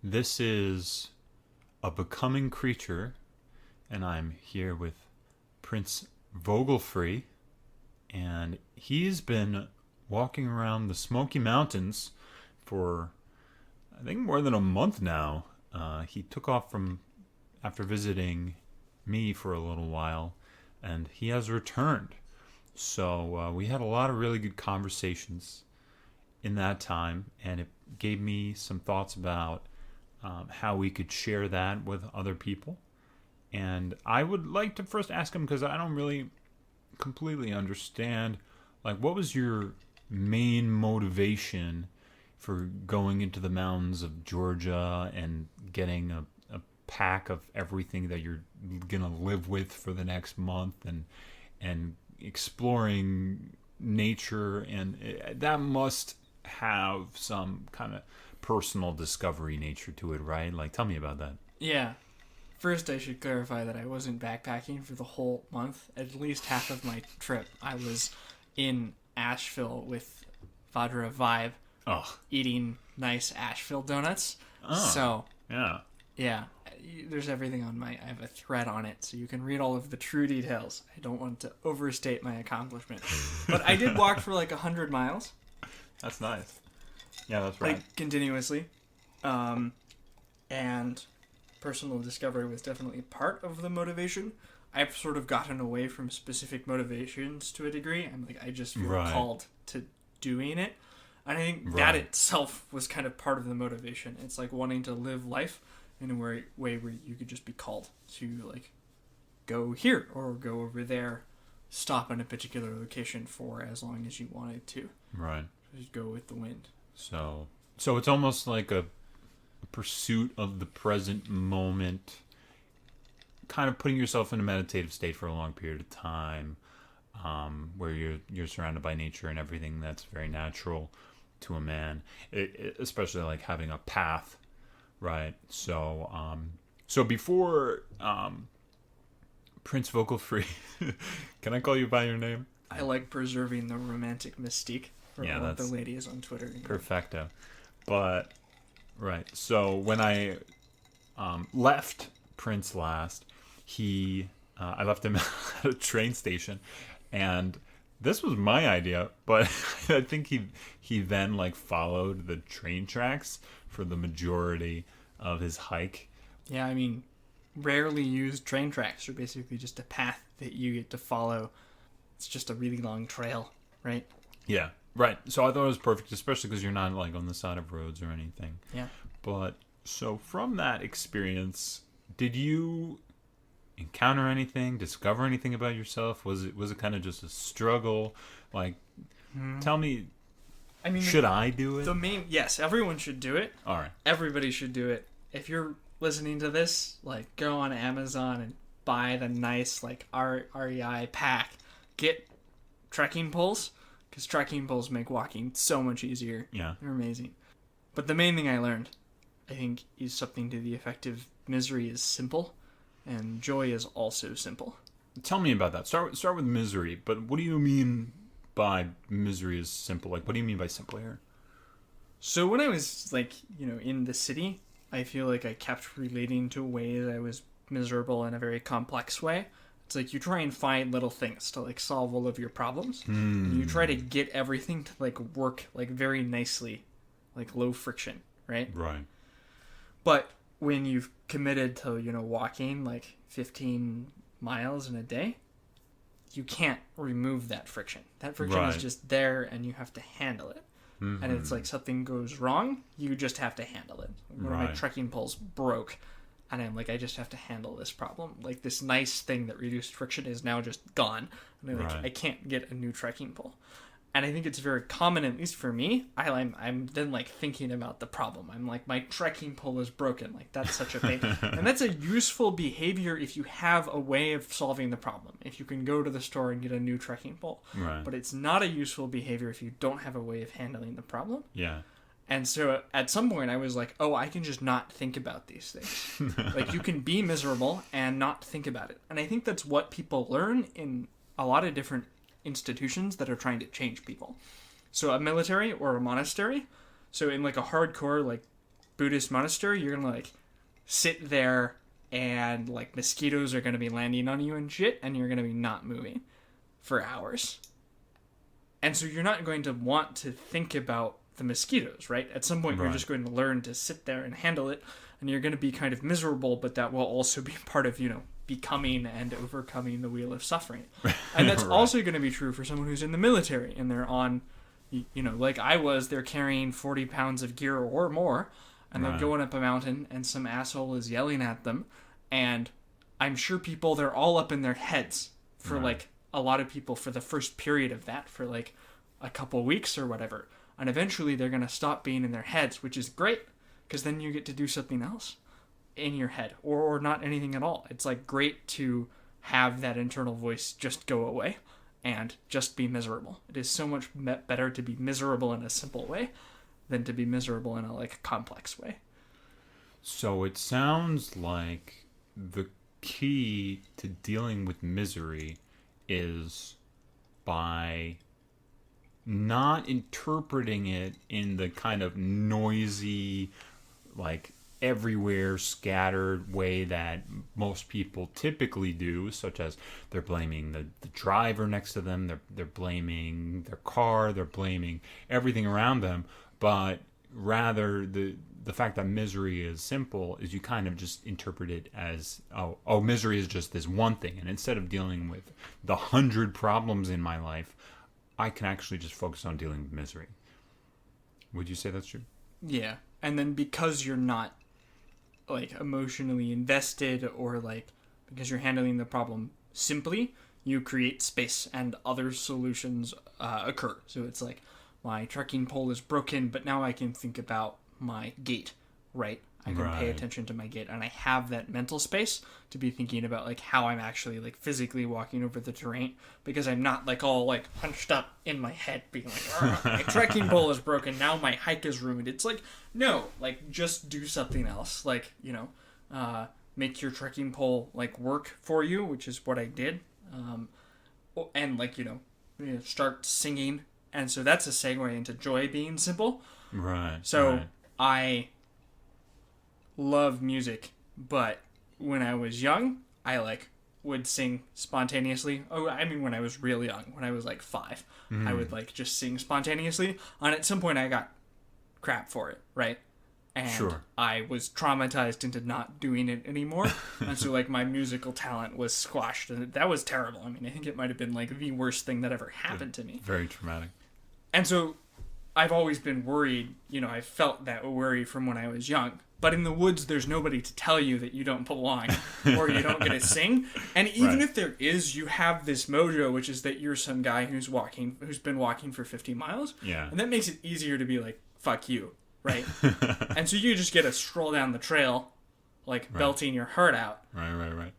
This is A Becoming Creature, and I'm here with Prince Vogelfree, and he's been walking around the Smoky Mountains for, I think, more than a month now. He took off from after visiting me for a little while, and he has returned. So we had a lot of really good conversations in that time, and it gave me some thoughts about how we could share that with other people. And I would like to first ask him, because I don't really completely understand, like, what was your main motivation for going into the mountains of Georgia and getting a pack of everything that you're gonna live with for the next month, and exploring nature, and that must have some kind of personal discovery nature to it, right? Like, tell me about that. Yeah. First, I should clarify that I wasn't backpacking for the whole month. At least half of my trip, I was in Asheville with Vadra Vibe, eating nice Asheville donuts. So, yeah, there's everything on I have a thread on it, so you can read all of the true details. I don't want to overstate my accomplishment. But I did walk for like 100 miles. That's nice. Yeah, that's right. Like, continuously. And personal discovery was definitely part of the motivation. I've sort of gotten away from specific motivations to a degree. I just feel called to doing it. And I think that itself was kind of part of the motivation. It's like wanting to live life in a way where you could just be called to, like, go here or go over there, stop in a particular location for as long as you wanted to. Right. Just go with the wind. So it's almost like a pursuit of the present moment, kind of putting yourself in a meditative state for a long period of time, where you're surrounded by nature and everything that's very natural to a man, especially like having a path, right? So before Prince Vogelfree, can I call you by your name? I like preserving the romantic mystique for all of the ladies on Twitter. Perfecto. But right, so when I left Prince last, I left him at a train station, and this was my idea, but I think he then, like, followed the train tracks for the majority of his hike. Yeah, I mean, rarely used train tracks are basically just a path that you get to follow. It's just a really long trail, right? Yeah, right. So I thought it was perfect, especially because you're not, like, on the side of roads or anything. Yeah. But so from that experience, did you encounter anything, discover anything about yourself? Was it kind of just a struggle? Like, tell me. I mean, should I do it? Yes, everyone should do it. All right. Everybody should do it. If you're listening to this, like, go on Amazon and buy the nice, like, REI pack. Get trekking poles, because trekking poles make walking so much easier. Yeah. They're amazing. But the main thing I learned, I think, is something to the effect of misery is simple, and joy is also simple. Tell me about that. Start with misery, but what do you mean by misery is simple? Like, what do you mean by simple here? So when I was, like, in the city, I feel like I kept relating to ways I was miserable in a very complex way. It's like you try and find little things to, like, solve all of your problems. And you try to get everything to, like, work, like, very nicely, like, low friction, right? Right. But when you've committed to, walking, like, 15 miles in a day, you can't remove that friction. That friction is just there, and you have to handle it. Mm-hmm. And it's like something goes wrong, you just have to handle it. One of my trekking poles broke, and I'm like, I just have to handle this problem. Like, this nice thing that reduced friction is now just gone. And I'm like, I can't get a new trekking pole. And I think it's very common, at least for me. I'm then, like, thinking about the problem. I'm like, my trekking pole is broken. Like, that's such a thing. And that's a useful behavior if you have a way of solving the problem. If you can go to the store and get a new trekking pole. Right. But it's not a useful behavior if you don't have a way of handling the problem. Yeah. And so at some point I was like, oh, I can just not think about these things. Like, you can be miserable and not think about it. And I think that's what people learn in a lot of different institutions that are trying to change people. So a military or a monastery. So in, like, a hardcore, like, Buddhist monastery, you're gonna like sit there and like mosquitoes are gonna be landing on you and shit, and you're gonna be not moving for hours. And so you're not going to want to think about the mosquitoes, right? At some point, Right. you're just going to learn to sit there and handle it, and you're going to be kind of miserable, but that will also be part of, becoming and overcoming the wheel of suffering. And that's Right. also going to be true for someone who's in the military, and they're on, like I was, they're carrying 40 pounds of gear or more, and they're Right. going up a mountain, and some asshole is yelling at them, and I'm sure they're all up in their heads for Right. like a lot of people for the first period of that, for like a couple weeks or whatever. And eventually they're going to stop being in their heads, which is great, because then you get to do something else in your head, or not anything at all. It's like great to have that internal voice just go away and just be miserable. It is so much better to be miserable in a simple way than to be miserable in a like complex way. So it sounds like the key to dealing with misery is by not interpreting it in the kind of noisy, like everywhere scattered way that most people typically do, such as they're blaming the driver next to them, they're blaming their car, they're blaming everything around them, but rather the fact that misery is simple is you kind of just interpret it as, oh, misery is just this one thing. And instead of dealing with the 100 problems in my life, I can actually just focus on dealing with misery. Would you say that's true? Yeah. And then because you're not like emotionally invested, or like because you're handling the problem simply, you create space and other solutions occur. So it's like, my trekking pole is broken, but now I can think about my gait, right? I can pay Right. attention to my gait, and I have that mental space to be thinking about like how I'm actually like physically walking over the terrain, because I'm not like all like hunched up in my head being like, my trekking pole is broken, now my hike is ruined. It's like, no, like just do something else, like, make your trekking pole like work for you, which is what I did, and like, start singing. And so that's a segue into joy being simple. Right. So right. I love music, but when I was young, I like would sing spontaneously. Oh, I mean, when I was real young, when I was like 5, I would like just sing spontaneously. And at some point I got crap for it, right? And Sure. I was traumatized into not doing it anymore. And so like my musical talent was squashed, and that was terrible. I mean, I think it might have been like the worst thing that ever happened to me. Very traumatic. And so I've always been worried, I felt that worry from when I was young. But in the woods, there's nobody to tell you that you don't belong or you don't get to sing. And even Right. if there is, you have this mojo, which is that you're some guy who's been walking for 50 miles. Yeah. And that makes it easier to be like, fuck you, right? And so you just get to stroll down the trail, like belting your heart out. Right.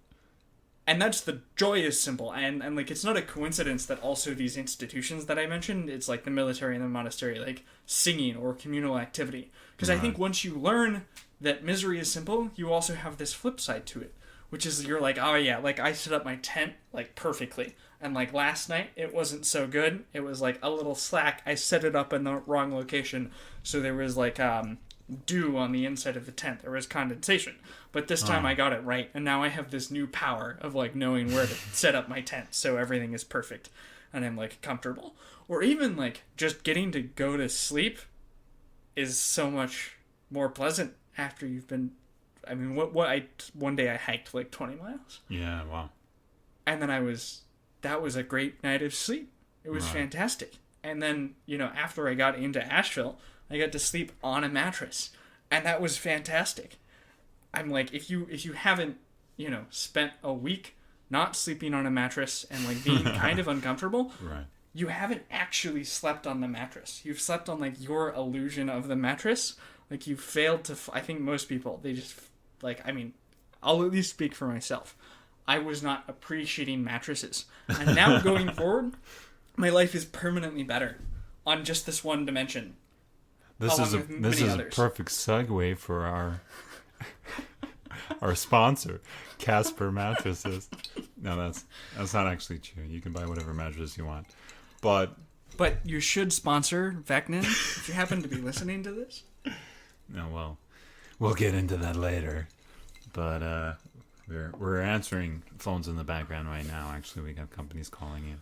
And that's the joy is simple. And like, it's not a coincidence that also these institutions that I mentioned, it's like the military and the monastery, like singing or communal activity. Because I think once you learn that misery is simple, you also have this flip side to it, which is you're like, oh yeah, like I set up my tent like perfectly. And like last night, it wasn't so good. It was like a little slack. I set it up in the wrong location. So there was like dew on the inside of the tent. There was condensation. But this time I got it right. And now I have this new power of like knowing where to set up my tent. So everything is perfect. And I'm like comfortable. Or even like just getting to go to sleep is so much more pleasant after you've been, I mean, one day I hiked like 20 miles. Yeah, wow. And then that was a great night of sleep. It was fantastic. And then, after I got into Asheville, I got to sleep on a mattress. And that was fantastic. I'm like, if you haven't, spent a week not sleeping on a mattress and like being kind of uncomfortable, Right. you haven't actually slept on the mattress. You've slept on like your illusion of the mattress. Like you failed to, I think most people, they just like, I mean, I'll at least speak for myself. I was not appreciating mattresses. And now going forward, my life is permanently better on just this one dimension. This is a along with many others. perfect segue for our sponsor, Casper Mattresses. No, that's not actually true. You can buy whatever mattress you want, but you should sponsor Vecnin if you happen to be listening to this. no, well, we'll get into that later. But we're answering phones in the background right now. Actually, we got companies calling in.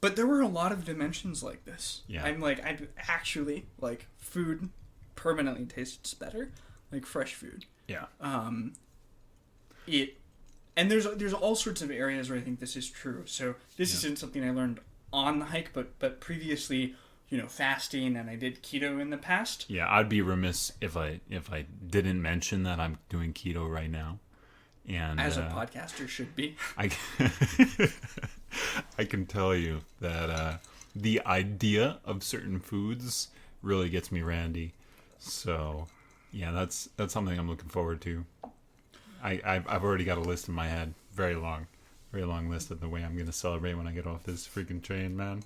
But there were a lot of dimensions like this. Yeah. I actually, like, food permanently tastes better. Like, fresh food. Yeah. And there's all sorts of areas where I think this is true. So this isn't something I learned on the hike, but previously, fasting, and I did keto in the past. Yeah, I'd be remiss if I didn't mention that I'm doing keto right now. And as a podcaster should be. I can tell you that the idea of certain foods really gets me randy. So, yeah, that's something I'm looking forward to. I've already got a list in my head, very long list of the way I'm going to celebrate when I get off this freaking train, man.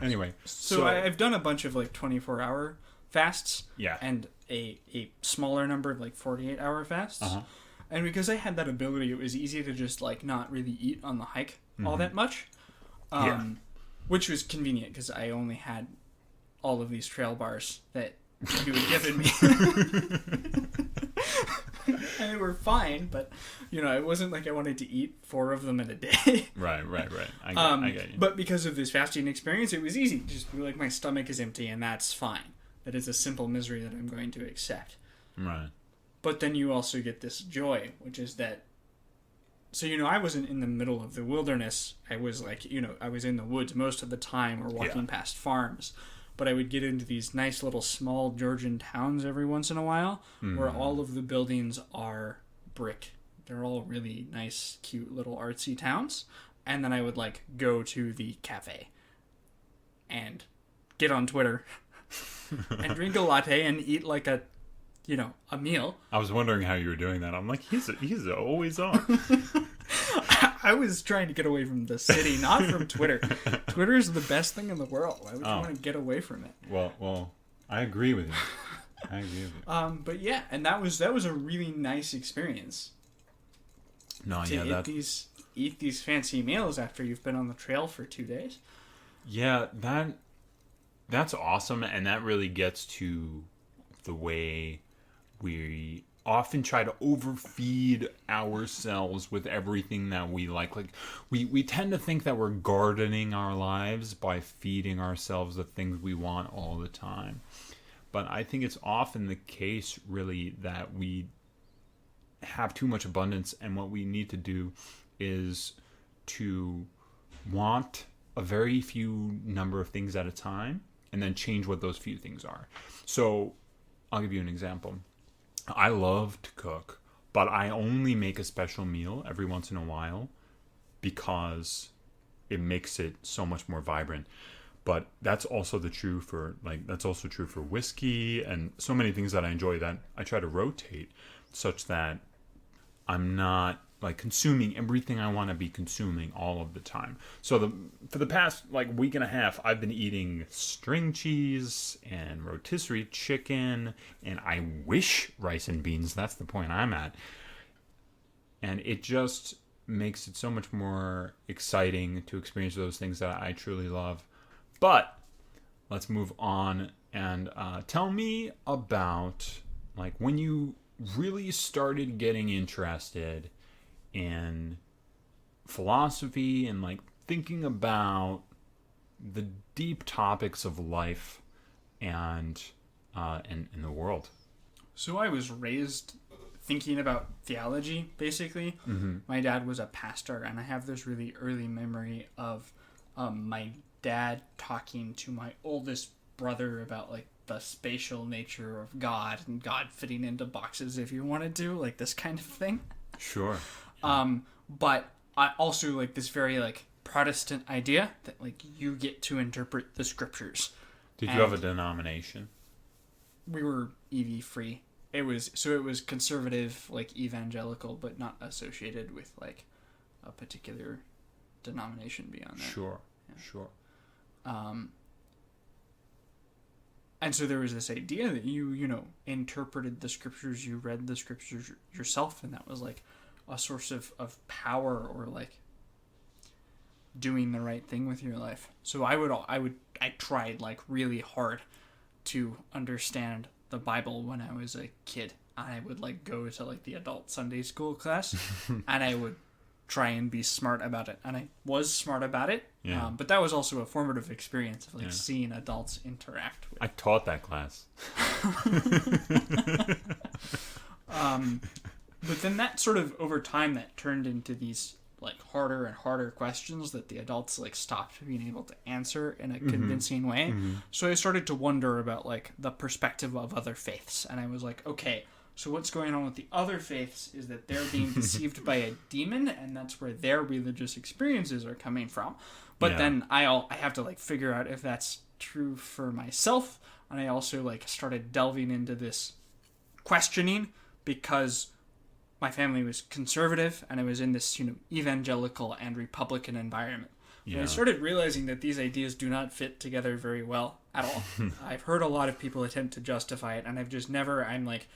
Anyway, so I've done a bunch of like 24-hour fasts, yeah, and a smaller number of like 48-hour fasts. Uh-huh. And because I had that ability, it was easy to just like not really eat on the hike all that much, which was convenient because I only had all of these trail bars that you had given me. And they were fine, but it wasn't like I wanted to eat 4 of them in a day. Right. I get you. But because of this fasting experience, it was easy. Just be like, my stomach is empty, and that's fine. That is a simple misery that I'm going to accept. Right. But then you also get this joy, which is that. So I wasn't in the middle of the wilderness. I was like, I was in the woods most of the time, or walking past farms. But I would get into these nice little small Georgian towns every once in a while, where all of the buildings are brick. They're all really nice, cute little artsy towns. And then I would like go to the cafe and get on Twitter and drink a latte and eat like a meal. I was wondering how you were doing that. I'm like, he's always on. I was trying to get away from the city, not from Twitter. Twitter is the best thing in the world. Why would you want to get away from it? Well, I agree with you. But yeah, and that was a really nice experience. No, Eat these fancy meals after you've been on the trail for 2 days. Yeah, that's awesome, and that really gets to the way we often try to overfeed ourselves with everything that we like. Like we tend to think that we're gardening our lives by feeding ourselves the things we want all the time. But I think it's often the case, really, that we have too much abundance, and what we need to do is to want a very few number of things at a time and then change what those few things are. So I'll give you an example. I love to cook, but I only make a special meal every once in a while because it makes it so much more vibrant. But that's also true for whiskey and so many things that I enjoy, that I try to rotate such that I'm not like consuming everything I want to be consuming all of the time. So for the past like week and a half, I've been eating string cheese and rotisserie chicken, and I wish rice and beans. That's the point I'm at. And it just makes it so much more exciting to experience those things that I truly love. But let's move on and tell me about like when you really started getting interested in philosophy and like thinking about the deep topics of life and in the world. So I was raised thinking about theology, basically. Mm-hmm. My dad was a pastor, and I have this really early memory of my dad talking to my oldest brother about like the spatial nature of God and God fitting into boxes if you wanted to, like this kind of thing. Sure. But I also like this very like Protestant idea that like you get to interpret the scriptures. Did you have a denomination? We were EV free. It was conservative, like evangelical, but not associated with like a particular denomination beyond that. Sure. Sure. And so there was this idea that you interpreted the scriptures, you read the scriptures yourself, and that was like a source of power, or like doing the right thing with your life. So I tried like really hard to understand the Bible when I was a kid. I would like go to like the adult Sunday school class, and I would try and be smart about it, and I was smart about it. Yeah. But that was also a formative experience of like seeing adults interact with. I taught that class. But then that sort of over time that turned into these like harder and harder questions that the adults like stopped being able to answer in a convincing way. So I started to wonder about like the perspective of other faiths, and I was like, okay, so what's going on with the other faiths is that they're being deceived by a demon, and that's where their religious experiences are coming from. But then I have to like figure out if that's true for myself, and I also like started delving into this questioning because my family was conservative, and I was in this, evangelical and Republican environment. And I started realizing that these ideas do not fit together very well at all. I've heard a lot of people attempt to justify it, and I've just never, I'm like,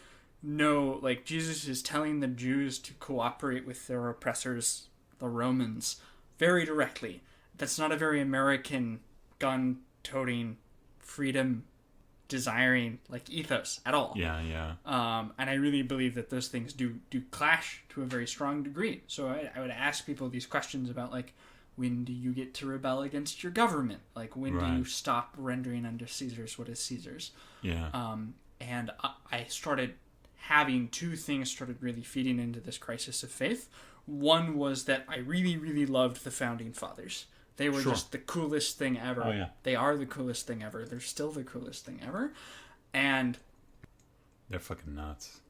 no, like, Jesus is telling the Jews to cooperate with their oppressors, the Romans, very directly. That's not a very American, gun-toting, freedom desiring like ethos at all. Yeah. And I really believe that those things do clash to a very strong degree. So I would ask people these questions about like, when do you get to rebel against your government? Like, when do you stop rendering unto Caesar's what is Caesar's? Yeah. And I started having two things started really feeding into this crisis of faith. One was that I really, really loved the Founding Fathers. They were just the coolest thing ever. Oh, yeah. They are the coolest thing ever. They're still the coolest thing ever. And they're fucking nuts.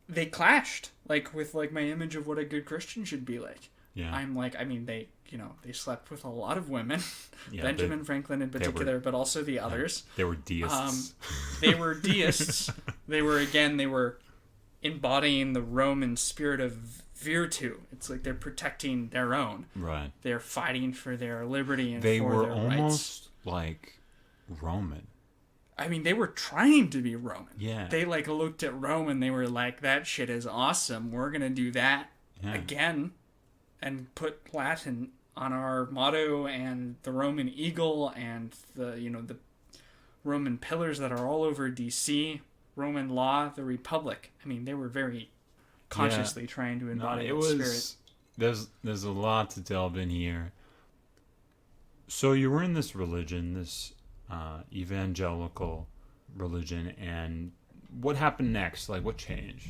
They clashed like with like my image of what a good Christian should be like. Yeah. I'm like, I mean, they slept with a lot of women, Yeah, Benjamin Franklin in particular, but also the others. They were deists. They were deists. They were embodying the Roman spirit of virtue. It's like they're protecting their own. Right. They're fighting for their liberty and they for were their almost rights. like Roman. I mean, they were trying to be Roman. Yeah. They like looked at Rome and they were like, that shit is awesome. We're going to do that again and put Latin on our motto and the Roman eagle and the Roman pillars that are all over DC, Roman law, the Republic. I mean, they were very consciously trying to embody that spirit. There's a lot to delve in here. So you were in this religion, this evangelical religion, and what happened next? Like, what changed?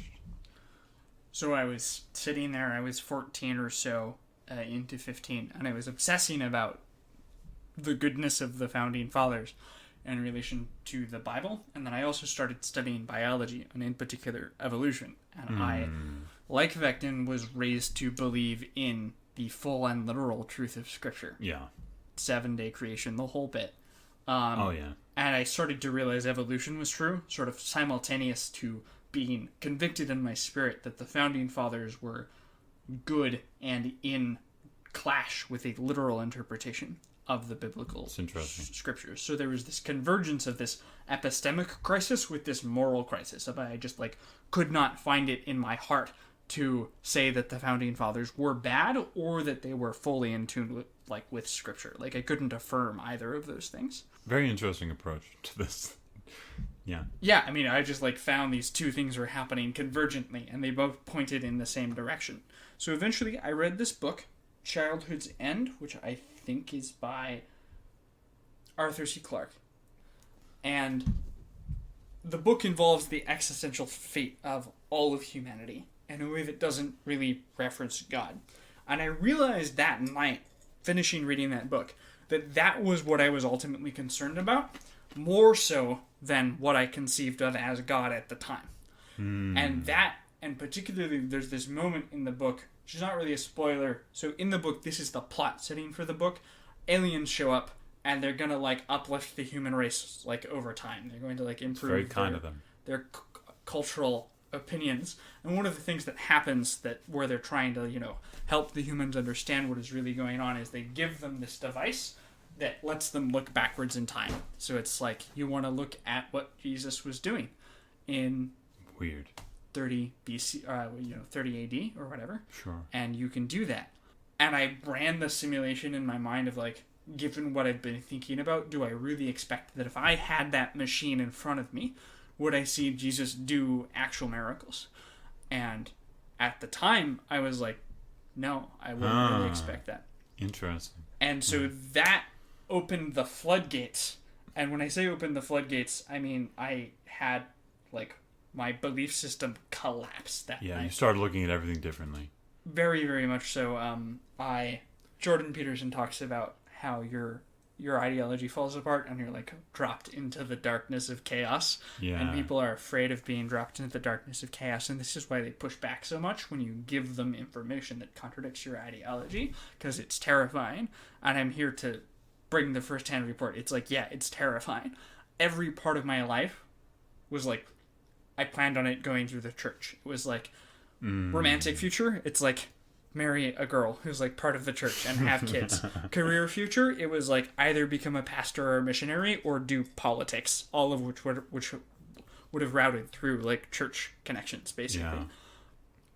So I was sitting there, I was 14 or so, into 15, and I was obsessing about the goodness of the Founding Fathers in relation to the Bible, and then I also started studying biology, and in particular evolution. And I, like Vectin, was raised to believe in the full and literal truth of Scripture. Yeah. 7-day creation, the whole bit. And I started to realize evolution was true, sort of simultaneous to being convicted in my spirit that the Founding Fathers were good and in clash with a literal interpretation of the biblical scriptures. So there was this convergence of this epistemic crisis with this moral crisis. Of I just like could not find it in my heart to say that the Founding Fathers were bad or that they were fully in tune with Scripture. Like I couldn't affirm either of those things. Very interesting approach to this. Yeah. Yeah, I mean, I just found these two things were happening convergently, and they both pointed in the same direction. So eventually, I read this book, Childhood's End, which I think is by Arthur C. Clarke. And the book involves the existential fate of all of humanity in a way that doesn't really reference God. And I realized that night, finishing reading that book, that was what I was ultimately concerned about, more so than what I conceived of as God at the time. And particularly, there's this moment in the book, which is not really a spoiler. So in the book, this is the plot setting for the book. Aliens show up, and they're going to uplift the human race over time. They're going to improve very kind of them. Their cultural opinions. And one of the things that happens where they're trying to help the humans understand what is really going on is they give them this device that lets them look backwards in time. So it's you want to look at what Jesus was doing in 30 BC, 30 AD or whatever. Sure. And you can do that. And I ran the simulation in my mind of given what I've been thinking about, do I really expect that if I had that machine in front of me, would I see Jesus do actual miracles? And at the time, I was like, no, I wouldn't really expect that. Interesting. And so that opened the floodgates. And when I say opened the floodgates, I mean I had, like, my belief system collapse that night. You started looking at everything differently. Very, very much so. Jordan Peterson talks about how your ideology falls apart and you're, like, dropped into the darkness of chaos. Yeah. And people are afraid of being dropped into the darkness of chaos. And this is why they push back so much when you give them information that contradicts your ideology, because it's terrifying. And I'm here to bring the first-hand report. It's like, yeah, it's terrifying. Every part of my life was like, I planned on it going through the church. It was like, romantic future, it's like, marry a girl who's, like, part of the church and have kids. Career future, it was like, either become a pastor or a missionary or do politics, all of which would have routed through, like, church connections, basically.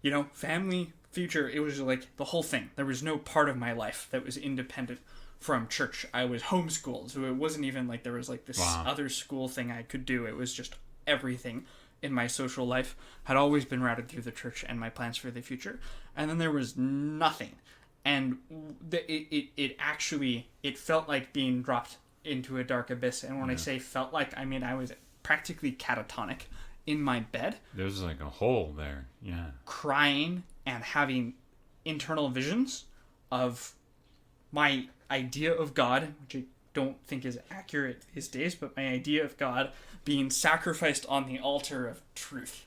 Yeah. Family future, it was like the whole thing. There was no part of my life that was independent from church. I was homeschooled, so it wasn't even like there was, like, this other school thing I could do. It was just everything in my social life had always been routed through the church and my plans for the future. And then there was nothing. And it felt like being dropped into a dark abyss. And when I say felt like, I mean I was practically catatonic in my bed. There's, like, a hole there. Yeah. Crying and having internal visions of my idea of God, which I don't think is accurate these days, but my idea of God being sacrificed on the altar of truth.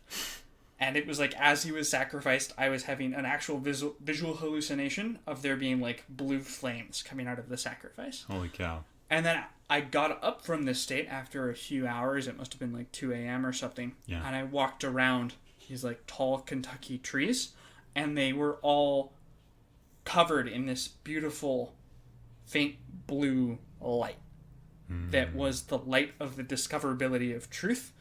And it was like, as he was sacrificed, I was having an actual visual hallucination of there being, like, blue flames coming out of the sacrifice. Holy cow. And then I got up from this state after a few hours. It must have been like 2 a.m. or something. Yeah. And I walked around these, like, tall Kentucky trees, and they were all covered in this beautiful faint blue light that was the light of the discoverability of truth,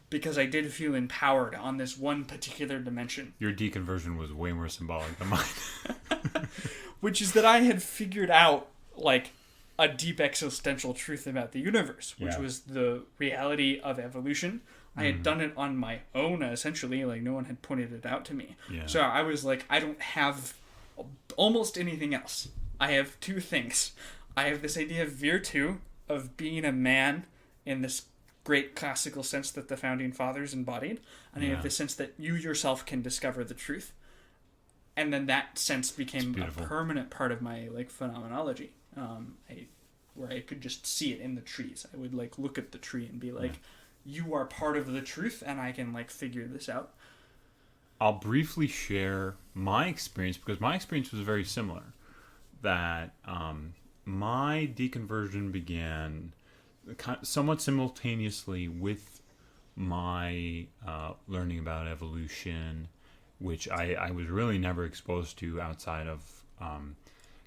because I did feel empowered on this one particular dimension. Your deconversion was way more symbolic than mine. Which is that I had figured out, like, a deep existential truth about the universe, which was the reality of evolution. I had done it on my own, essentially. Like, no one had pointed it out to me. Yeah. So I was like, I don't have almost anything else. I have two things. I have this idea of virtu, of being a man in this great classical sense that the founding fathers embodied. And I have the sense that you yourself can discover the truth. And then that sense became a permanent part of my, like, phenomenology. Where I could just see it in the trees. I would, like, look at the tree and be like, you are part of the truth, and I can, like, figure this out. I'll briefly share my experience, because my experience was very similar. That my deconversion began somewhat simultaneously with my learning about evolution, which I was really never exposed to outside of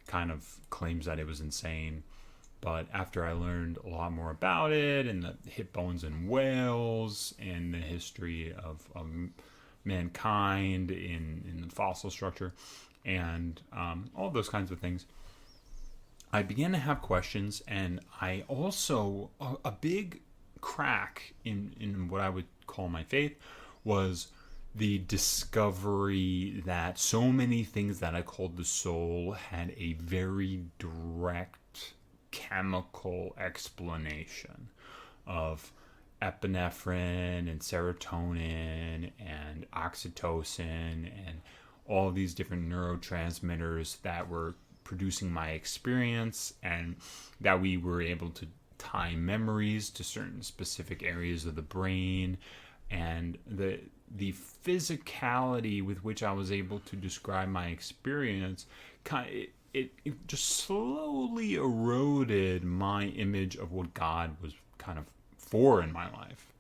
kind of claims that it was insane. But after I learned a lot more about it, and the hip bones in whales, and the history of mankind in the fossil structure, and all those kinds of things, I began to have questions. And I also, a big crack in what I would call my faith was the discovery that so many things that I called the soul had a very direct chemical explanation of epinephrine and serotonin and oxytocin and all these different neurotransmitters that were producing my experience, and that we were able to tie memories to certain specific areas of the brain, and the physicality with which I was able to describe my experience it just slowly eroded my image of what God was kind of for in my life.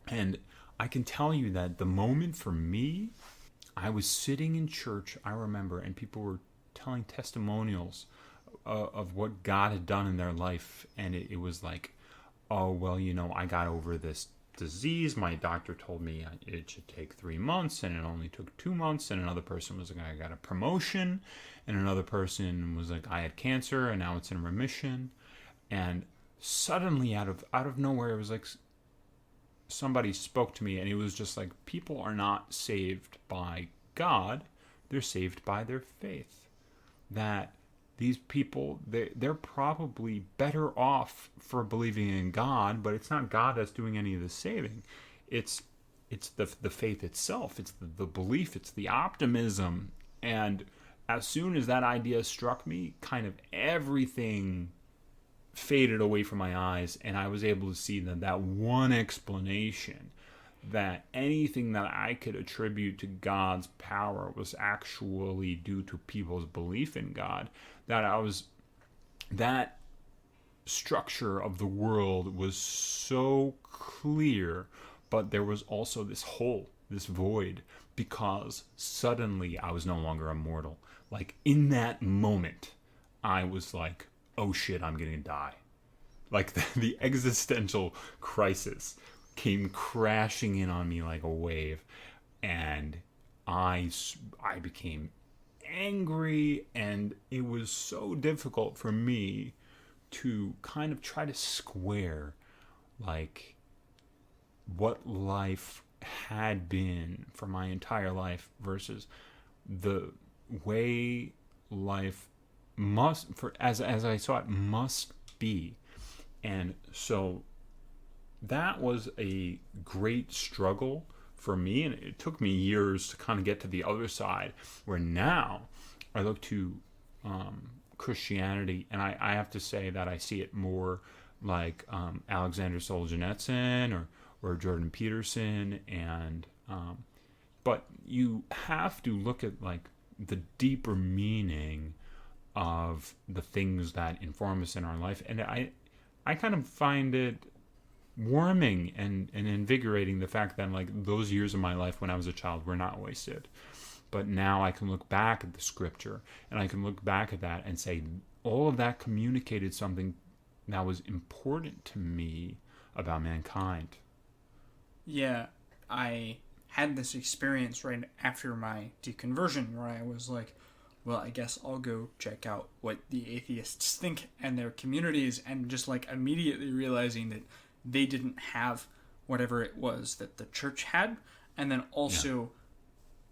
And I can tell you that the moment for me, I was sitting in church, I remember, and people were telling testimonials of what God had done in their life. And it was like, oh, well, I got over this disease. My doctor told me it should take 3 months, and it only took 2 months. And another person was like, I got a promotion, and another person was like, I had cancer and now it's in remission. And suddenly out of nowhere, it was like somebody spoke to me, and it was just like, people are not saved by God, they're saved by their faith. That these people, they're probably better off for believing in God, but it's not God that's doing any of the saving. It's the faith itself. It's the belief. It's the optimism. And as soon as that idea struck me, kind of everything faded away from my eyes, and I was able to see that one explanation, that anything that I could attribute to God's power was actually due to people's belief in God. That structure of the world was so clear, but there was also this hole, this void, because suddenly I was no longer immortal. Like, in that moment, I was like, oh shit, I'm gonna die. Like, the existential crisis came crashing in on me like a wave, and I became angry, and it was so difficult for me to kind of try to square, like, what life had been for my entire life versus the way life must, for as I saw it, must be. And so that was a great struggle for me, and it took me years to kind of get to the other side, where now I look to Christianity, and I have to say that I see it more like Alexander Solzhenitsyn or Jordan Peterson, and but you have to look at like the deeper meaning of the things that inform us in our life, and I kind of find it warming and invigorating, the fact that like those years of my life when I was a child were not wasted. But now I can look back at the scripture, and I can look back at that and say all of that communicated something that was important to me about mankind. Yeah, I had this experience right after my deconversion where I was like, well, I guess I'll go check out what the atheists think and their communities, and just like immediately realizing that they didn't have whatever it was that the church had, and then also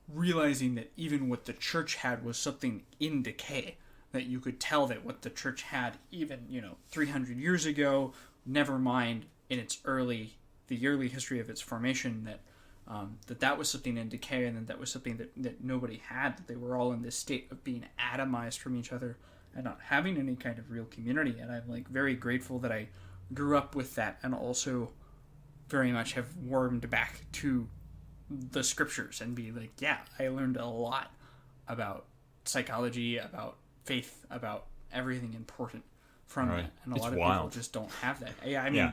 realizing that even what the church had was something in decay, that you could tell that what the church had even 300 years ago, never mind in its early history of its formation, that was something in decay, and that was something that nobody had, that they were all in this state of being atomized from each other and not having any kind of real community. And I'm like very grateful that I grew up with that, and also very much have warmed back to the scriptures and be like, yeah, I learned a lot about psychology, about faith, about everything important from that. And a lot of people just don't have that. Yeah, I mean,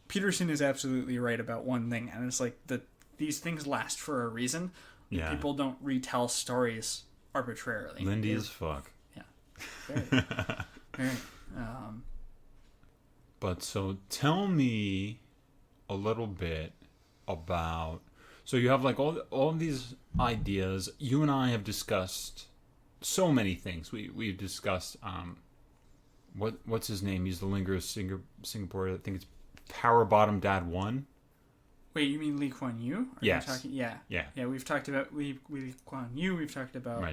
Peterson is absolutely right about one thing, and it's like these things last for a reason. Yeah. People don't retell stories arbitrarily. Lindy as fuck. Yeah. Very. Very. But so tell me a little bit about, so you have like all of these ideas. You and I have discussed so many things. We've discussed what's his name? He's the linguist Singapore. I think it's Power Bottom Dad 1. Wait, you mean Lee Kuan Yew? Yes. Yeah. We've talked about Lee Kuan Yew. We've talked about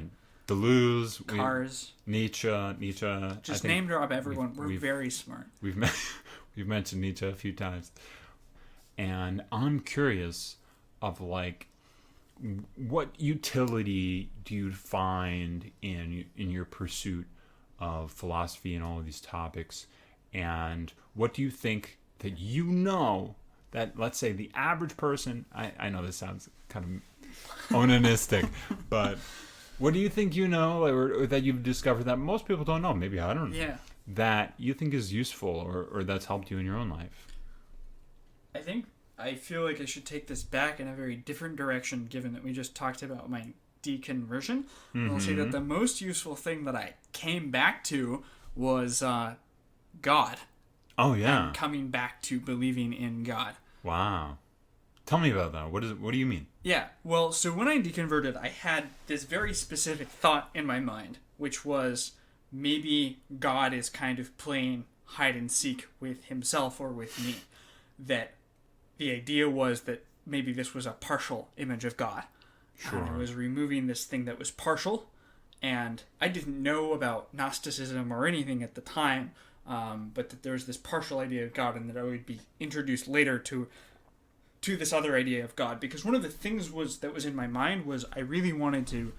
Deleuze, cars, Nietzsche. Just name drop everyone. We're very smart. We've mentioned Nietzsche a few times, and I'm curious of like, what utility do you find in your pursuit of philosophy and all of these topics, and what do you think that that, let's say, the average person, I know this sounds kind of onanistic, but what do you think or that you've discovered that most people don't know, maybe I don't know, that you think is useful or that's helped you in your own life? I feel like I should take this back in a very different direction, given that we just talked about my deconversion. Mm-hmm. I'll say that the most useful thing that I came back to was God. Oh, yeah. And coming back to believing in God. Wow. Tell me about that. What do you mean? Yeah. Well, so when I deconverted, I had this very specific thought in my mind, which was maybe God is kind of playing hide and seek with himself or with me. That the idea was that maybe this was a partial image of God. Sure. I was removing this thing that was partial, and I didn't know about Gnosticism or anything at the time, but that there was this partial idea of God, and that I would be introduced later to this other idea of God. Because one of the things that was in my mind was I really wanted to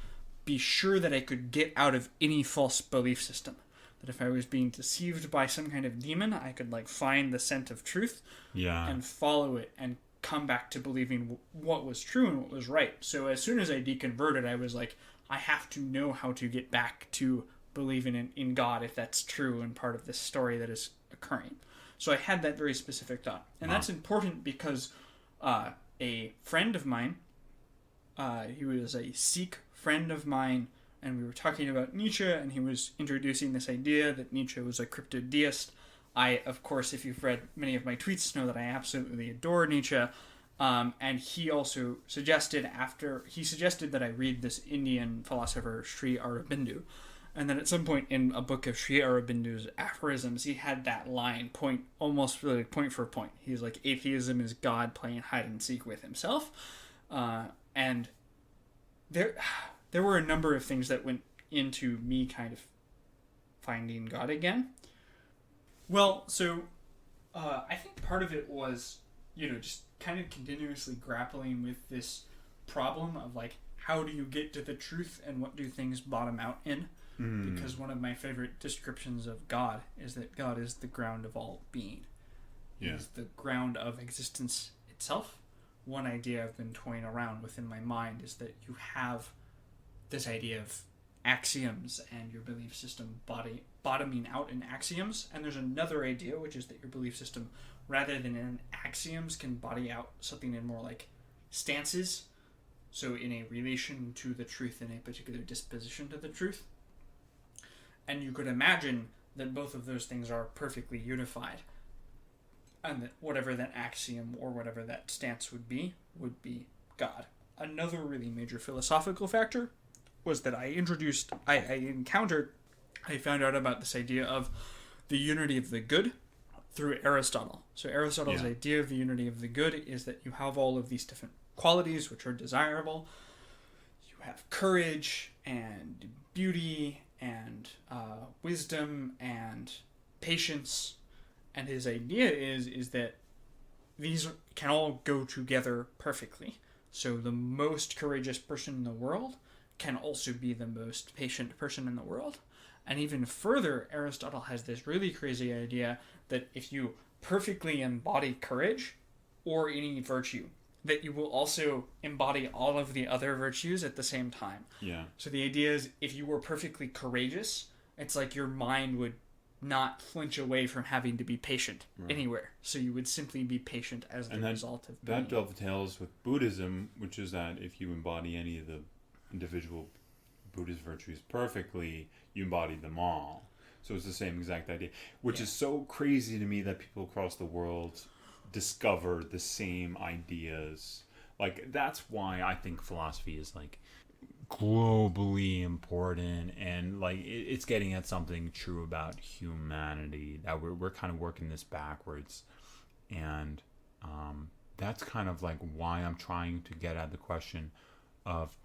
be sure that I could get out of any false belief system. That if I was being deceived by some kind of demon, I could find the scent of truth and follow it and come back to believing what was true and what was right. So as soon as I deconverted, I was like, I have to know how to get back to believing in God if that's true and part of this story that is occurring. So I had that very specific thought. And that's important because a friend of mine, he was a Sikh friend of mine, and we were talking about Nietzsche, and he was introducing this idea that Nietzsche was a crypto-deist. I, of course, if you've read many of my tweets, know that I absolutely adore Nietzsche. And he also suggested that I read this Indian philosopher Sri Aurobindo. And then at some point in a book of Sri Aurobindo's aphorisms, he had that line, almost really point for point. He's like, atheism is God playing hide and seek with himself. And there were a number of things that went into me kind of finding God again. Well, so I think part of it was, just kind of continuously grappling with this problem of how do you get to the truth and what do things bottom out in? Because one of my favorite descriptions of God is that God is the ground of all being. Yeah. He's the ground of existence itself. One idea I've been toying around within my mind is that you have this idea of axioms and your belief system bottoming out in axioms. And there's another idea, which is that your belief system, rather than in axioms, can body out something in more like stances. So in a relation to the truth, in a particular disposition to the truth. And you could imagine that both of those things are perfectly unified. And that whatever that axiom or whatever that stance would be God. Another really major philosophical factor was that I found out about this idea of the unity of the good through Aristotle. So Aristotle's idea of the unity of the good is that you have all of these different qualities which are desirable. You have courage and beauty and wisdom and patience. And his idea is that these can all go together perfectly. So the most courageous person in the world can also be the most patient person in the world. And even further, Aristotle has this really crazy idea that if you perfectly embody courage or any virtue, that you will also embody all of the other virtues at the same time. Yeah. So the idea is if you were perfectly courageous, it's like your mind would not flinch away from having to be patient anywhere. So you would simply be patient as the result of being. That dovetails with Buddhism, which is that if you embody any of the individual Buddhist virtues perfectly, you embody them all. So it's the same exact idea, which is so crazy to me that people across the world discover the same ideas. That's why I think philosophy is globally important, and it's getting at something true about humanity, that we're kind of working this backwards. And that's kind of why I'm trying to get at the question of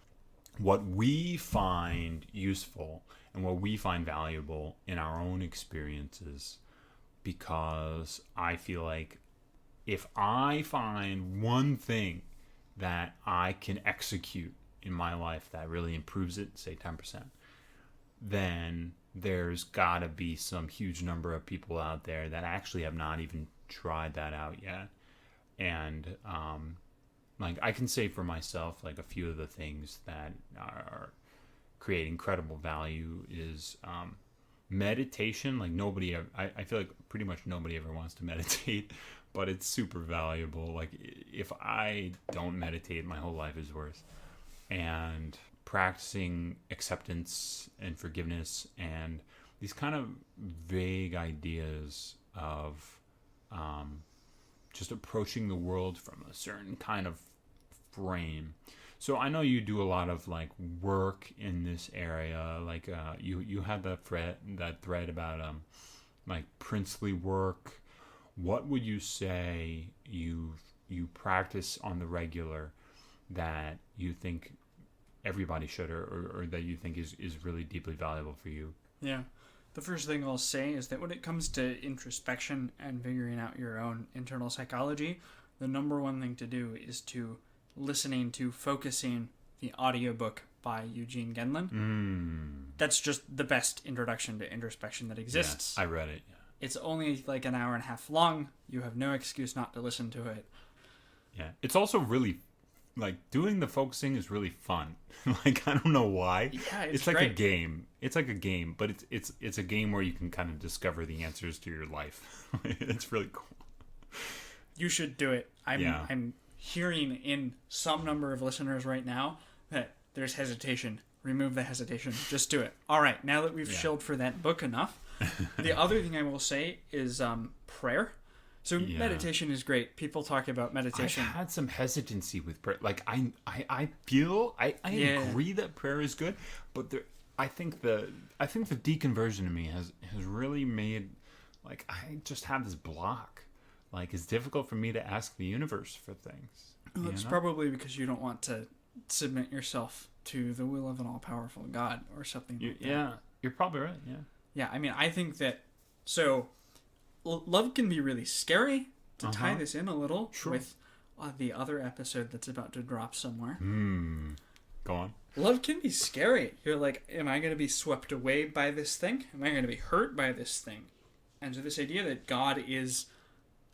what we find useful and what we find valuable in our own experiences, because I feel like if I find one thing that I can execute in my life that really improves it, say 10%, then there's gotta be some huge number of people out there that actually have not even tried that out yet. And I can say for myself, a few of the things that are create incredible value is meditation. I feel like pretty much nobody ever wants to meditate, but it's super valuable. If I don't meditate, my whole life is worse. And practicing acceptance and forgiveness and these kind of vague ideas of just approaching the world from a certain kind of frame. So I know you do a lot of work in this area. You had that thread about princely work. What would you say you've you practice on the regular that you think everybody should, or that you think is really deeply valuable for you? Yeah. The first thing I'll say is that when it comes to introspection and figuring out your own internal psychology, the number one thing to do is to focusing the audiobook by Eugene Gendlin. That's just the best introduction to introspection that exists. Yeah, I read it. Yeah. It's only like an hour and a half long. You have no excuse not to listen to it. Yeah. It's also really, like, doing the focusing is really fun. Like, I don't know why. Yeah, it's like great. a game. It's like a game, but it's a game where you can kind of discover the answers to your life. It's really cool. You should do it. I'm hearing in some number of listeners right now that there's hesitation. Remove the hesitation. Just do it. All right, now that we've shilled for that book enough, the other thing I will say is prayer. So meditation is great. People talk about meditation. I've had some hesitancy with prayer. Like I feel I agree that prayer is good, but I think the deconversion in me has really made, like, I just have this block. Like, it's difficult for me to ask the universe for things. Well, it's probably because you don't want to submit yourself to the will of an all-powerful God or something like that. Yeah, you're probably right. Yeah. Yeah, I mean, I think that, so love can be really scary. To tie this in a little with the other episode that's about to drop somewhere. Go on. Love can be scary. You're like, am I going to be swept away by this thing? Am I going to be hurt by this thing? And so this idea that God is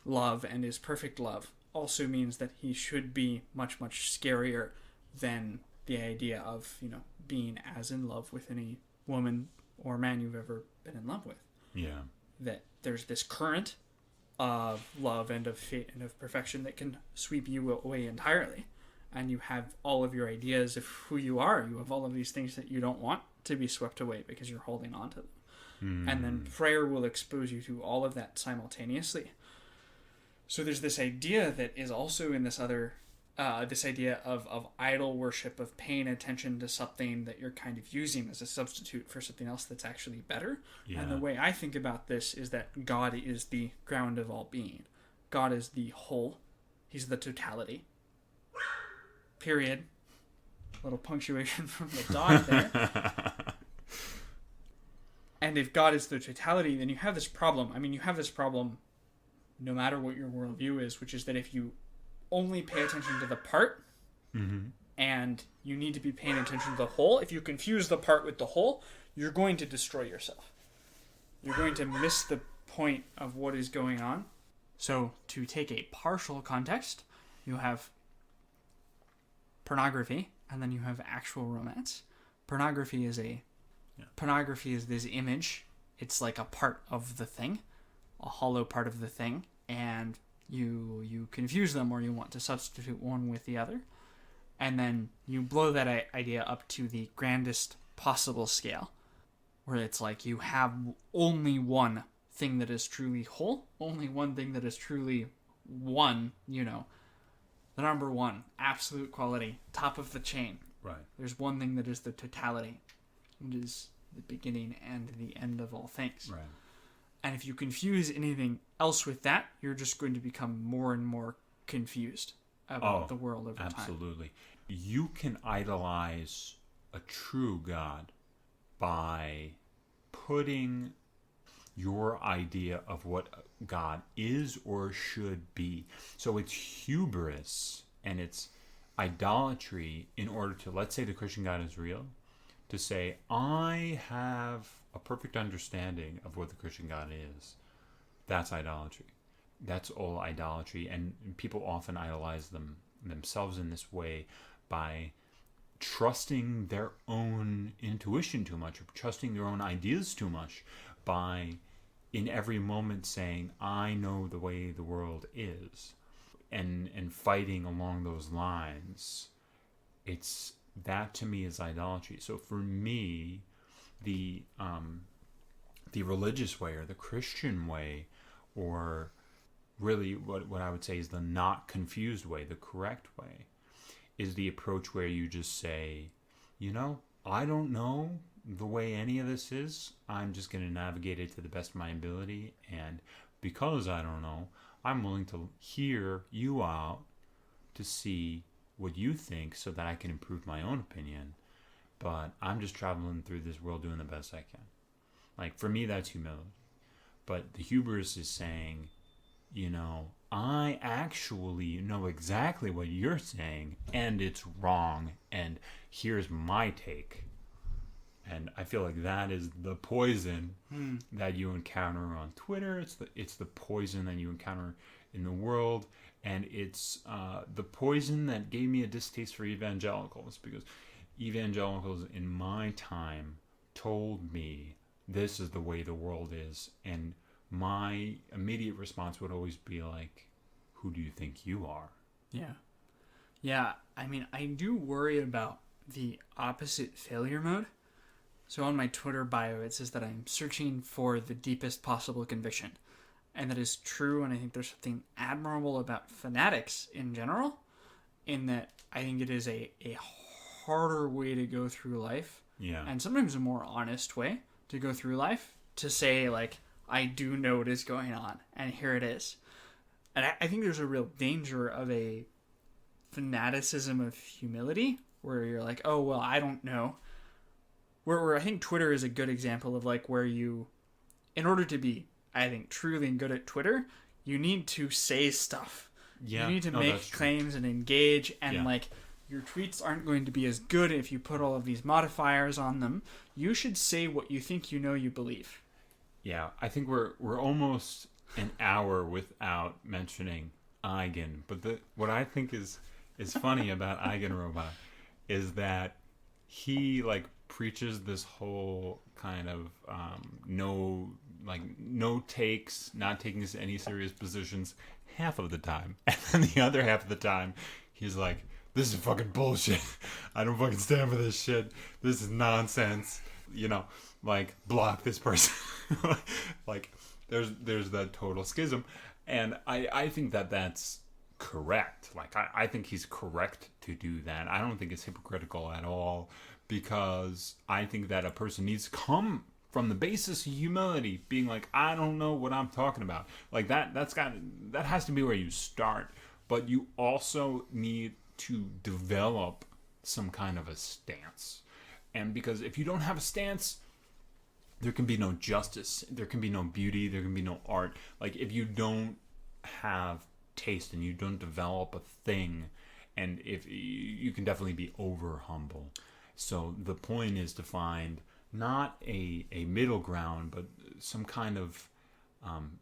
love and is perfect love also means that he should be much, much scarier than the idea of, being as in love with any woman or man you've ever been in love with. Yeah. That there's this current of love and of fate and of perfection that can sweep you away entirely. And you have all of your ideas of who you are. You have all of these things that you don't want to be swept away because you're holding on to them. And then prayer will expose you to all of that simultaneously. So there's this idea that is also in this other, this idea of idol worship, of paying attention to something that you're kind of using as a substitute for something else that's actually better. Yeah. And the way I think about this is that God is the ground of all being. God is the whole. He's the totality. Period. Little punctuation from the dog there. And if God is the totality, then you have this problem. I mean, you have this problem no matter what your worldview is, which is that if you only pay attention to the part, and you need to be paying attention to the whole, if you confuse the part with the whole, you're going to destroy yourself. You're going to miss the point of what is going on. So, to take a partial context, you have pornography, and then you have actual romance. Pornography is this image. It's like a part of the thing, a hollow part of the thing, and you confuse them, or you want to substitute one with the other, and then you blow that idea up to the grandest possible scale, where it's like you have only one thing that is truly whole, only one thing that is truly one, the number one, absolute quality, top of the chain. Right. There's one thing that is the totality, which is the beginning and the end of all things. Right. And if you confuse anything else with that, you're just going to become more and more confused about the world over time. Absolutely. You can idolize a true God by putting your idea of what God is or should be. So it's hubris and it's idolatry in order to, let's say the Christian God is real, to say, I have a perfect understanding of what the Christian God is. That's idolatry. That's all idolatry. And people often idolize themselves in this way by trusting their own intuition too much, or trusting their own ideas too much, by in every moment saying, I know the way the world is, and fighting along those lines. That to me is idolatry. So for me, the religious way, or the Christian way, or really what I would say is the not confused way, the correct way, is the approach where you just say, I don't know the way any of this is. I'm just going to navigate it to the best of my ability, and because I don't know, I'm willing to hear you out to see what you think so that I can improve my own opinion. But I'm just traveling through this world doing the best I can. Like, for me, that's humility. But the hubris is saying, I actually know exactly what you're saying, and it's wrong, and here's my take. And I feel like that is the poison that you encounter on Twitter. It's the poison that you encounter in the world, and it's the poison that gave me a distaste for evangelicals, because evangelicals in my time told me this is the way the world is, and my immediate response would always be like, who do you think you are? Yeah, I mean, I do worry about the opposite failure mode. So on my Twitter bio, it says that I'm searching for the deepest possible conviction. And that is true, and I think there's something admirable about fanatics in general, in that I think it is a harder way to go through life. Yeah. And sometimes a more honest way to go through life, to say, like, I do know what is going on, and here it is. And I think there's a real danger of a fanaticism of humility, where you're like, oh, well, I don't know. Where I think Twitter is a good example of, like, where you, in order to be, I think, truly good at Twitter, you need to say stuff. Yeah. You need to make claims and engage, and, like, your tweets aren't going to be as good if you put all of these modifiers on them. You should say what you think you believe. Yeah, I think we're almost an hour without mentioning Eigen. But what I think is funny about Eigenrobot is that he, like, preaches this whole kind of no takes, not taking any serious positions half of the time, and then the other half of the time he's like, this is fucking bullshit. I don't fucking stand for this shit. This is nonsense. Like, block this person. Like, there's that total schism, and I think that's correct. Like, I think he's correct to do that. I don't think it's hypocritical at all, because I think that a person needs to come from the basis of humility, being like, I don't know what I'm talking about. Like, that has to be where you start. But you also need to develop some kind of a stance. And because if you don't have a stance, there can be no justice, there can be no beauty, there can be no art. Like, if you don't have taste and you don't develop a thing, and if you can definitely be over humble. So the point is to find not a middle ground, but some kind of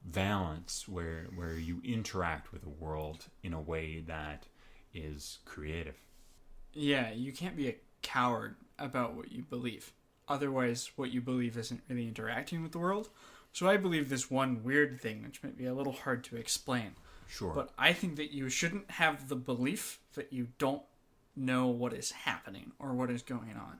balance where you interact with the world in a way that is creative. Yeah, you can't be a coward about what you believe. Otherwise, what you believe isn't really interacting with the world. So I believe this one weird thing, which might be a little hard to explain. Sure. But I think that you shouldn't have the belief that you don't know what is happening or what is going on.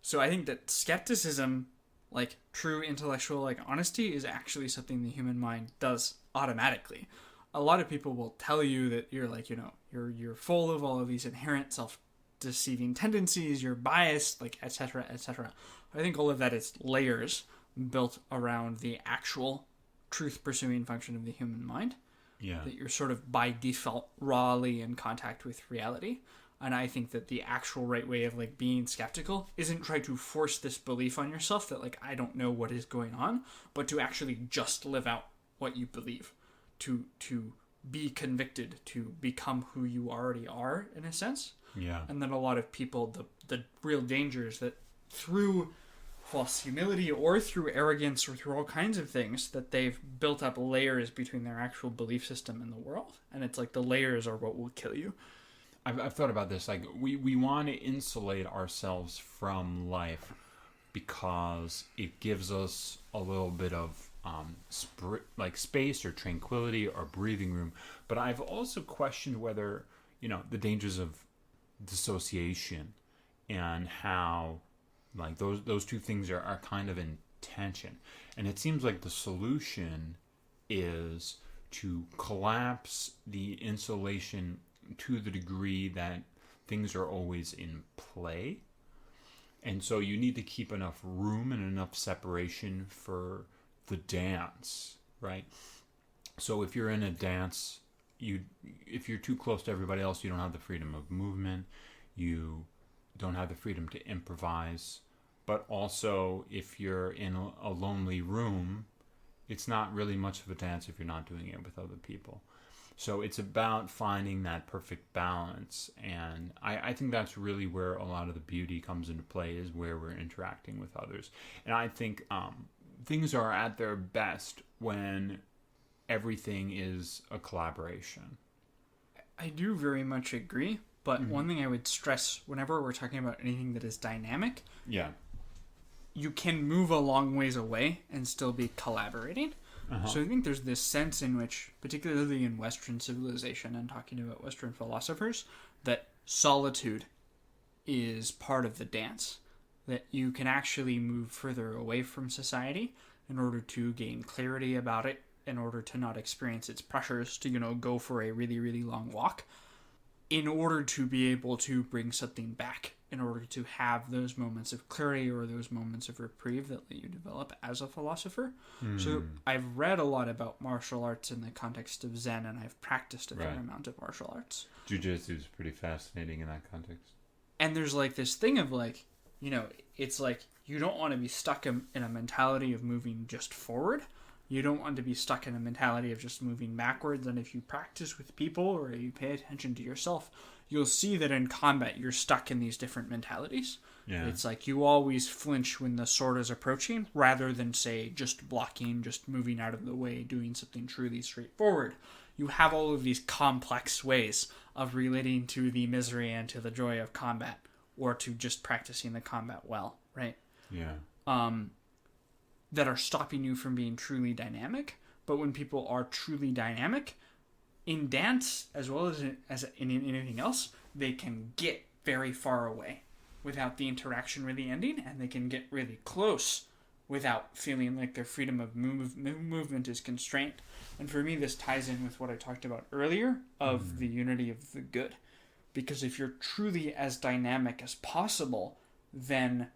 So I think that skepticism, like true intellectual, like honesty, is actually something the human mind does automatically. A lot of people will tell you that you're like, you're full of all of these inherent self-deceiving tendencies, you're biased, like, etc., etc. I think all of that is layers built around the actual truth-pursuing function of the human mind. Yeah. That you're sort of by default rawly in contact with reality. And I think that the actual right way of, like, being skeptical isn't try to force this belief on yourself that, like, I don't know what is going on, but to actually just live out what you believe. To be convicted, to become who you already are, in a sense. Yeah. And then a lot of people, the real danger is that through false humility or through arrogance or through all kinds of things, that they've built up layers between their actual belief system and the world. And it's like the layers are what will kill you. I've thought about this. Like, we want to insulate ourselves from life because it gives us a little bit of space or tranquility or breathing room. But I've also questioned whether, the dangers of dissociation and how, like, those two things are kind of in tension. And it seems like the solution is to collapse the insulation to the degree that things are always in play. And so you need to keep enough room and enough separation for the dance, right? So if you're in a dance, if you're too close to everybody else, you don't have the freedom of movement. You don't have the freedom to improvise. But also, if you're in a lonely room, it's not really much of a dance if you're not doing it with other people. So it's about finding that perfect balance. And I think that's really where a lot of the beauty comes into play, is where we're interacting with others. And I think things are at their best when everything is a collaboration. I do very much agree. But one thing I would stress whenever we're talking about anything that is dynamic, Yeah. you can move a long ways away and still be collaborating. So I think there's this sense in which, particularly in Western civilization and talking about Western philosophers, that solitude is part of the dance. That you can actually move further away from society in order to gain clarity about it, in order to not experience its pressures, to, go for a really, really long walk, in order to be able to bring something back, in order to have those moments of clarity or those moments of reprieve that let you develop as a philosopher. So I've read a lot about martial arts in the context of Zen, and I've practiced a fair amount of martial arts. Jiu-jitsu is pretty fascinating in that context. And there's like this thing of like, it's like you don't want to be stuck in a mentality of moving just forward. You don't want to be stuck in a mentality of just moving backwards. And if you practice with people or you pay attention to yourself, you'll see that in combat you're stuck in these different mentalities. Yeah. It's like you always flinch when the sword is approaching, rather than, say, just blocking, just moving out of the way, doing something truly straightforward. You have all of these complex ways of relating to the misery and to the joy of combat, or to just practicing the combat well, right? Yeah. That are stopping you from being truly dynamic. But when people are truly dynamic, in dance, as well as in anything else, they can get very far away without the interaction really ending, and they can get really close without feeling like their freedom of movement is constrained. And for me, this ties in with what I talked about earlier of the unity of the good. Because if you're truly as dynamic as possible, then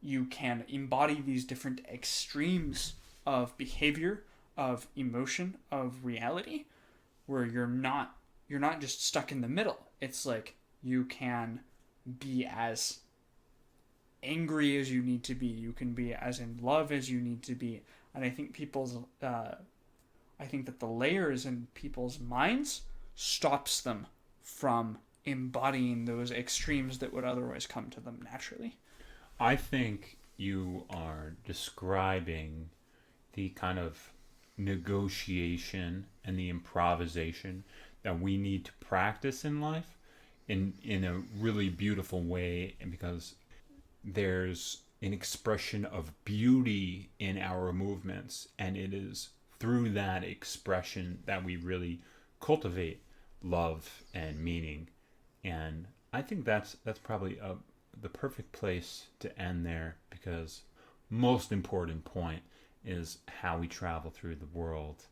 you can embody these different extremes of behavior, of emotion, of reality, where you're not just stuck in the middle. It's like you can be as angry as you need to be. You can be as in love as you need to be. And I think I think that the layers in people's minds stops them from embodying those extremes that would otherwise come to them naturally. I think you are describing the kind of negotiation and the improvisation that we need to practice in life in a really beautiful way, and because there's an expression of beauty in our movements, and it is through that expression that we really cultivate love and meaning. And I think that's probably the perfect place to end there, because most important point is how we travel through the world.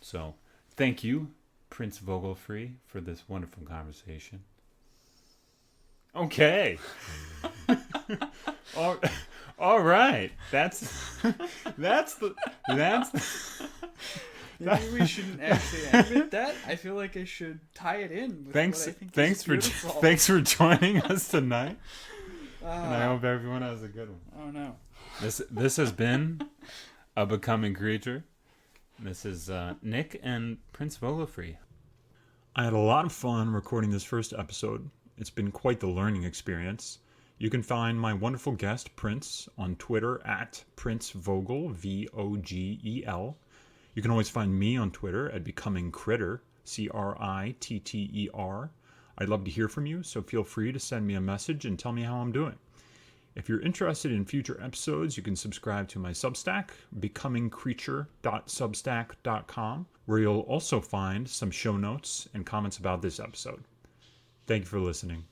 So thank you, PrinceVogel, for this wonderful conversation. Okay. All right. That's Maybe we shouldn't actually admit that. I feel like I should tie it in with what I think is beautiful. Thanks for joining us tonight. And I hope everyone has a good one. Oh no. This has been A Becoming Creature. This is Nick and PrinceVogel. I had a lot of fun recording this first episode. It's been quite the learning experience. You can find my wonderful guest, Prince, on Twitter at PrinceVogel, Vogel. You can always find me on Twitter at Becoming Critter, Critter. I'd love to hear from you, so feel free to send me a message and tell me how I'm doing. If you're interested in future episodes, you can subscribe to my Substack, becomingcreature.substack.com, where you'll also find some show notes and comments about this episode. Thank you for listening.